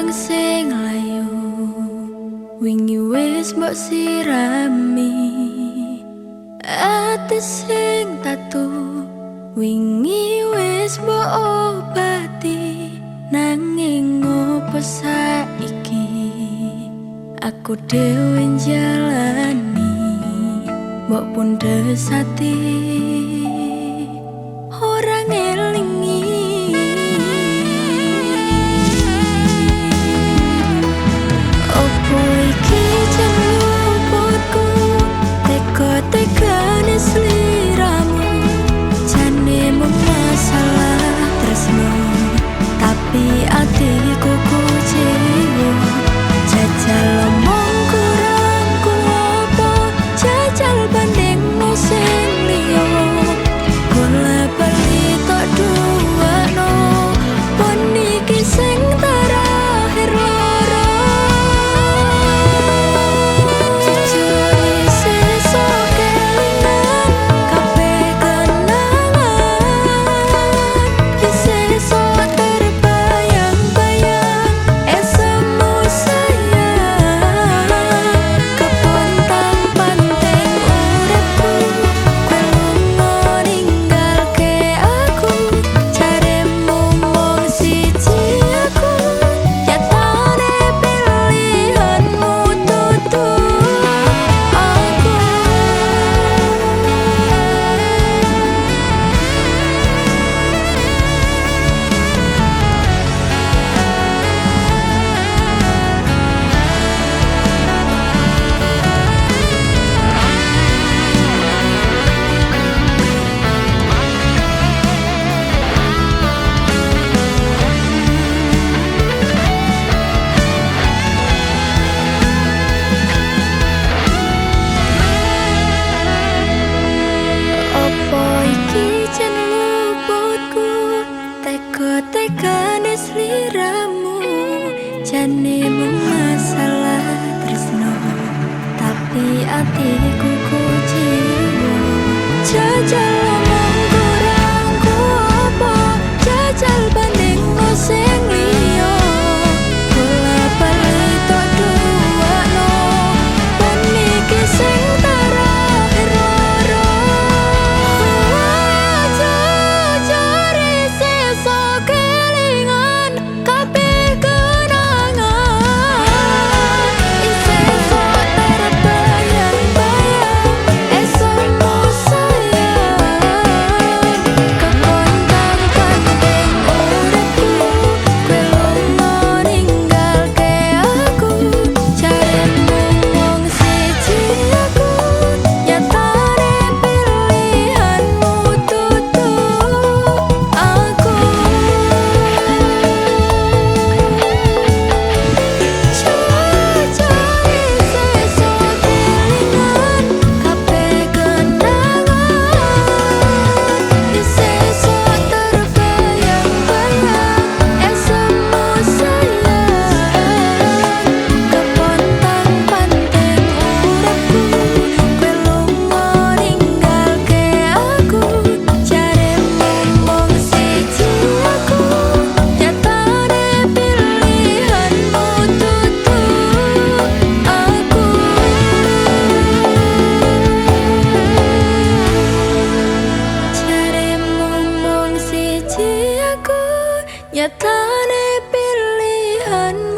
wong sing layu wingi wis mbok sirami ati sing tatu wingi wis mbok obati nanging opo saiki aku dhewe njalani mbok pundhes ati ora ngelingi opo iki jenengku teka-tekane sliramu jane mung masalah tresno tapi atiku kecewa jajal omong kurang apa jajal banding sing liya bola bali tok duwano pon iki sing terakhir loro teka-tekane sliramu jane mung masalah tresno tapi atiku kecewa jajal omong kurang apa jajal banding sing liya bola bali tok duwano pon iki sing terakhir loro jajare sesuk kelingan kabeh kenangan isih sok terbayang-bayang esokmu sayang kepontang penting uripku kowe lunga ninggalke aku jaremu wong siji aku nyatane pilihanmu tutup aku jajare sesuk kelingan kabeh kenangan isih sok terbayang-bayang esokmu sayang kepontang penting uripku kowe lunga ninggalke aku jaremu wong siji aku nyatane pilihanmu tutup aku jaremu wong siji aku nyatane pilihanmu